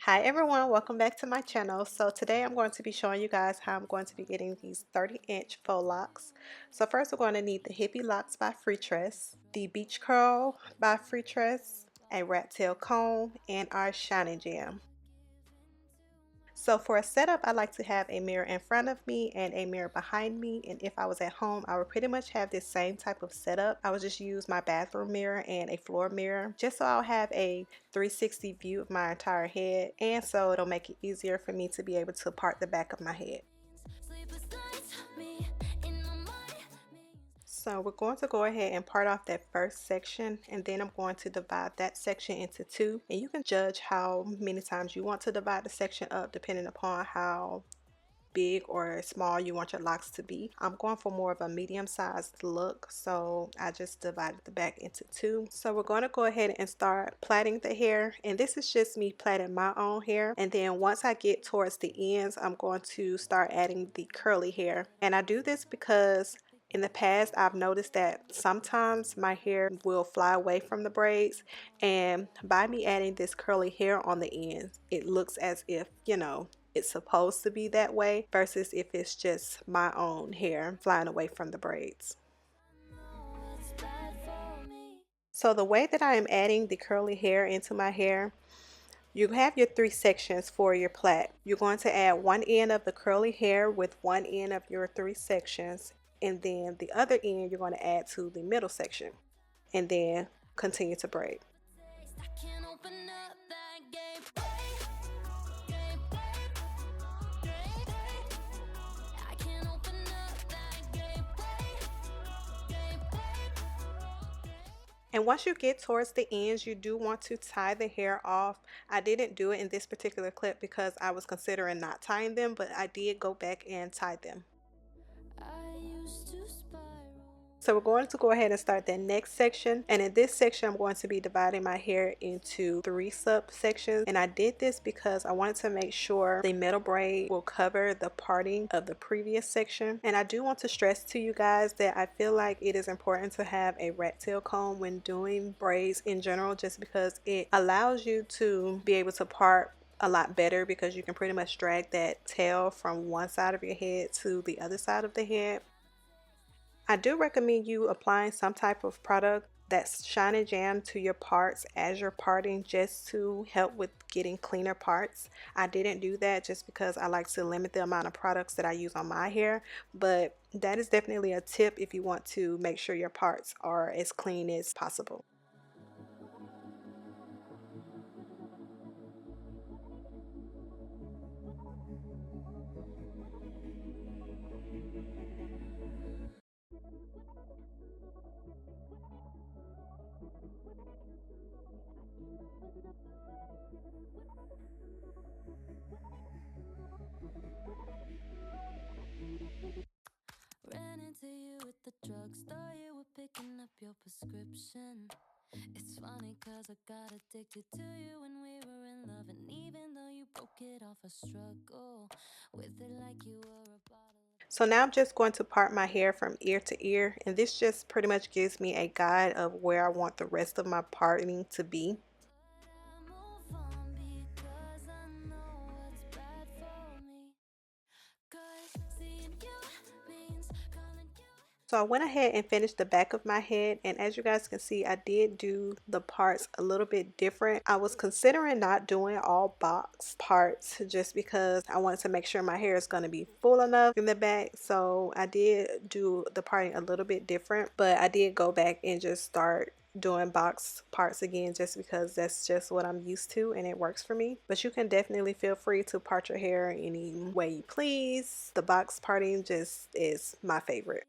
Hi everyone, welcome back to my channel. So today I'm going to be showing you guys how I'm going to be getting these 30-inch faux locks. So first we're going to need the Hippie Locks by Freetress, the Beach Curl by Freetress, a rat tail comb, and our Shiny Jam. So for a setup, I like to have a mirror in front of me and a mirror behind me, and if I was at home I would pretty much have this same type of setup. I would just use my bathroom mirror and a floor mirror just so I'll have a 360 view of my entire head, and so it'll make it easier for me to be able to part the back of my head. So we're going to go ahead and part off that first section, and then I'm going to divide that section into two, and you can judge how many times you want to divide the section up depending upon how big or small you want your locks to be. I'm going for more of a medium sized look, so I just divided the back into two. So we're going to go ahead and start plaiting the hair, and this is just me plaiting my own hair, and then once I get towards the ends I'm going to start adding the curly hair. And I do this because in the past I've noticed that sometimes my hair will fly away from the braids, and by me adding this curly hair on the ends it looks as if, you know, it's supposed to be that way versus if it's just my own hair flying away from the braids. So the way that I am adding the curly hair into my hair, you have your three sections for your plait. You're going to add one end of the curly hair with one end of your three sections, and then the other end you're going to add to the middle section, and then continue to braid. And once you get towards the ends, you do want to tie the hair off. I didn't do it in this particular clip because I was considering not tying them, but I did go back and tie them. So we're going to go ahead and start the next section, and in this section I'm going to be dividing my hair into three subsections, and I did this because I wanted to make sure the middle braid will cover the parting of the previous section. And I do want to stress to you guys that I feel like it is important to have a rat tail comb when doing braids in general, just because it allows you to be able to part a lot better, because you can pretty much drag that tail from one side of your head to the other side of the head. I do recommend you applying some type of product that's shiny jam to your parts as you're parting, just to help with getting cleaner parts. I didn't do that just because I like to limit the amount of products that I use on my hair, but that is definitely a tip if you want to make sure your parts are as clean as possible. Ran into you at the drugstore, you were picking up your prescription. It's funny cause I got addicted to you when we were in love, and even though you broke it off, I struggle with it like you were a bottle. So now I'm just going to part my hair from ear to ear, and this just pretty much gives me a guide of where I want the rest of my parting to be. So I went ahead and finished the back of my head, and as you guys can see, I did do the parts a little bit different. I was considering not doing all box parts just because I wanted to make sure my hair is going to be full enough in the back. So I did do the parting a little bit different, but I did go back and just start doing box parts again just because that's just what I'm used to and it works for me. But you can definitely feel free to part your hair any way you please. The box parting just is my favorite.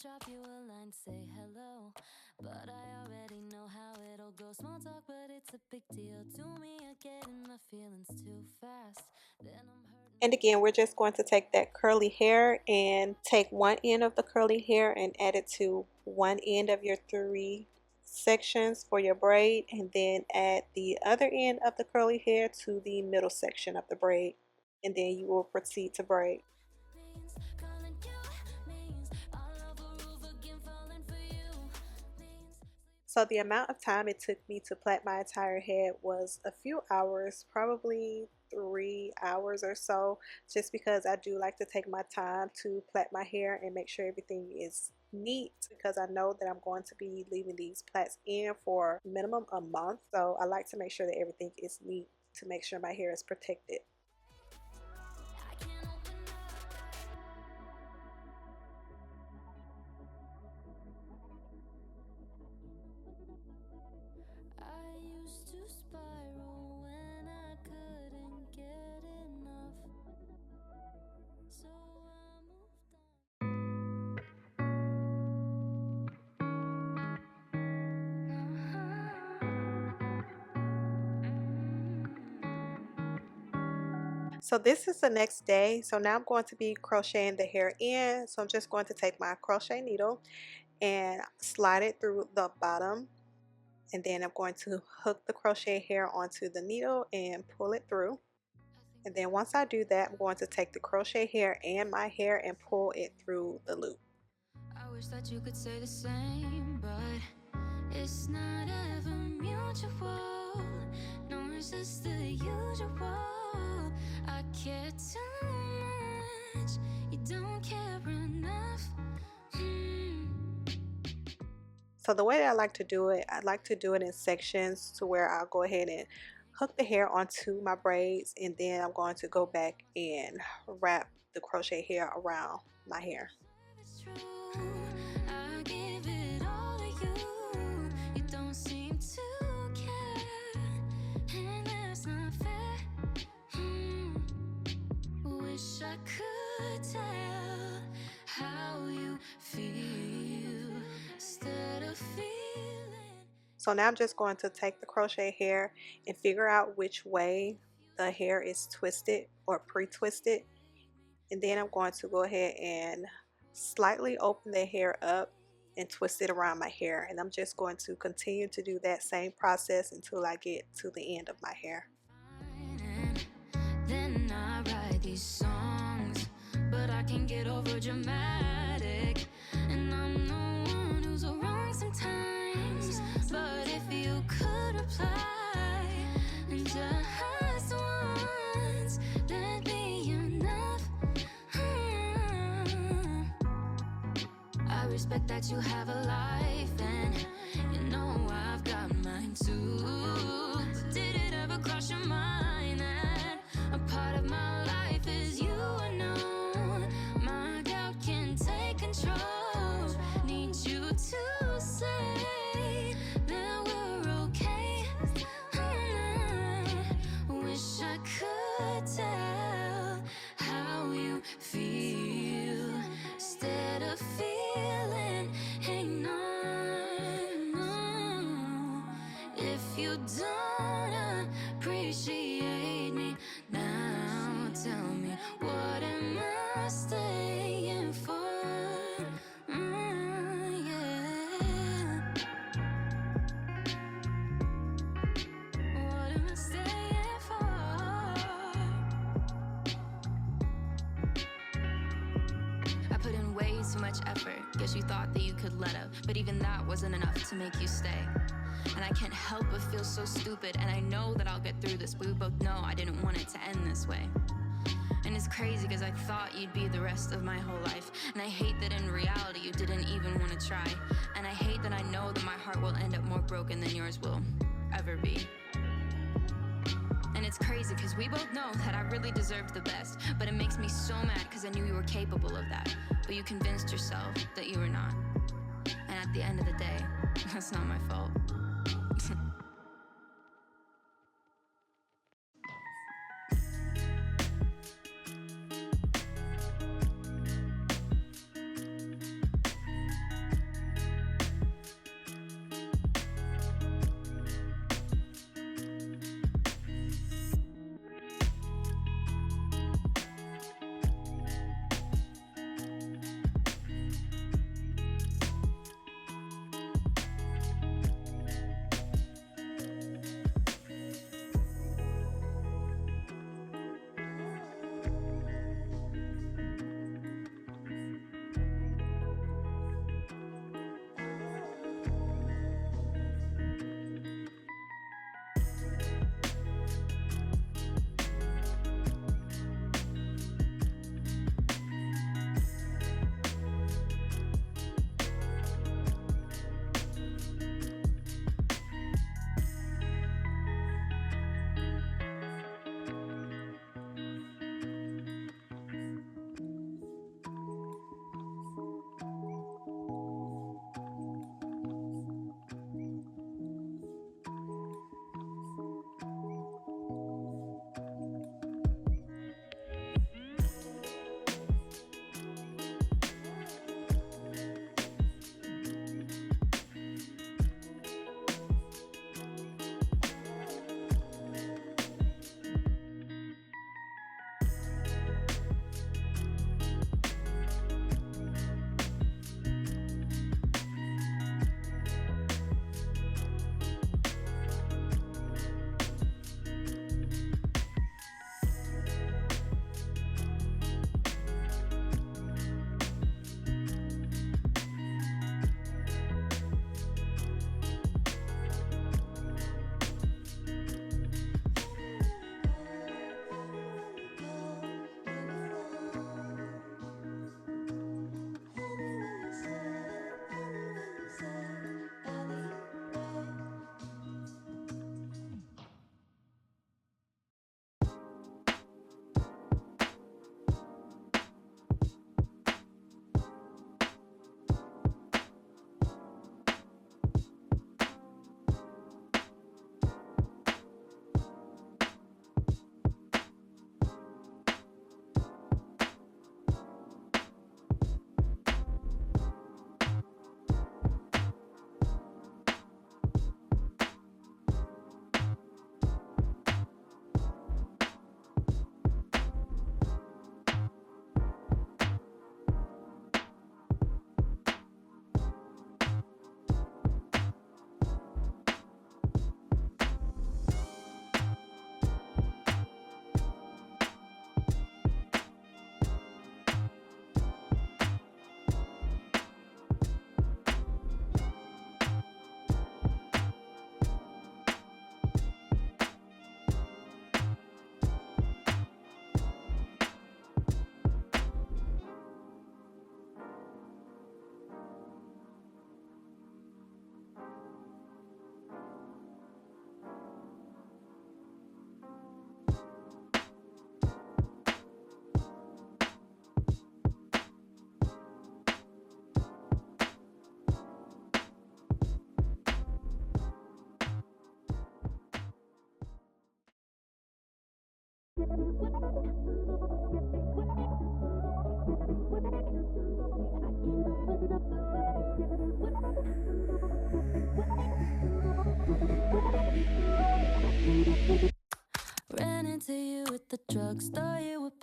drop you a line, say hello, but I already know how it'll go. Small talk, but it's a big deal to me. I get in my feelings too fast, then I'm hurting. And again, we're just going to take that curly hair and take one end of the curly hair and add it to one end of your 3 sections for your braid, and then add the other end of the curly hair to the middle section of the braid, and then you will proceed to braid. So the amount of time it took me to plait my entire head was a few hours, probably 3 hours or so, just because I do like to take my time to plait my hair and make sure everything is neat, because I know that I'm going to be leaving these plaits in for minimum a month. So I like to make sure that everything is neat to make sure my hair is protected. I used to spiral when I couldn't get enough, so I moved on. So this is the next day. So now I'm going to be crocheting the hair in. So I'm just going to take my crochet needle and slide it through the bottom, and then I'm going to hook the crochet hair onto the needle and pull it through. And then once I do that, I'm going to take the crochet hair and my hair and pull it through the loop. I wish that you could say the same, but it's not ever mutual. No, it's just the usual. I care too much, you don't care enough. So the way that I like to do it, I like to do it in sections to where I'll go ahead and hook the hair onto my braids, and then I'm going to go back and wrap the crochet hair around my hair. It's true, I give it all to you. You don't seem to care, and that's not fair. Wish I could tell how you feel instead of feeling. So now I'm just going to take the crochet hair and figure out which way the hair is twisted or pre-twisted, and then I'm going to go ahead and slightly open the hair up and twist it around my hair, and I'm just going to continue to do that same process until I get to the end of my hair. Then I write these songs, but I can get over dramatic, and I'm the one who's wrong sometimes. But if you could reply and just once, that'd be enough. I respect that you have a life, and you know I've got mine too. But did it ever cross your mind that a part of my life is you? I know my doubt can take control. Need you to say that we're okay. Wish I could tell how you feel instead of feeling. Hey, no, if you don't appreciate me now, tell me, what am I staying for? Yeah. What am I staying for? I put in way too much effort. Guess you thought that you could let up, but even that wasn't enough to make you stay. And I can't help but feel so stupid, and I know that I'll get through this, but we both know I didn't want it to end this way. And it's crazy because I thought you'd be the rest of my whole life, and I hate that in reality you didn't even want to try. And I hate that I know that my heart will end up more broken than yours will ever be. And it's crazy because we both know that I really deserved the best, but it makes me so mad because I knew you were capable of that, but you convinced yourself that you were not. And at the end of the day, that's not my fault.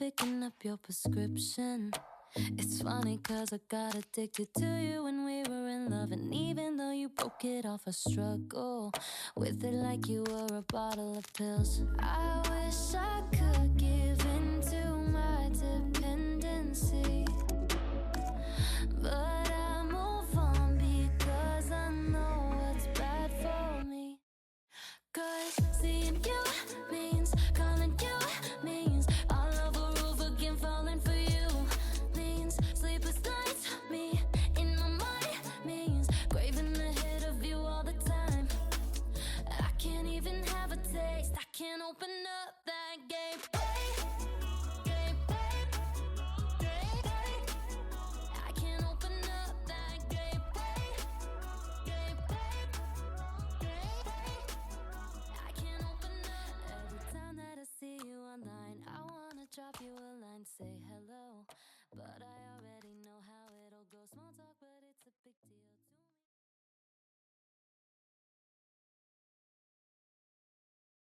picking up your prescription. It's funny cause I got addicted to you when we were in love. And even though you broke it off, I struggle with it like you were a bottle of pills. I wish I could give in to my dependency, but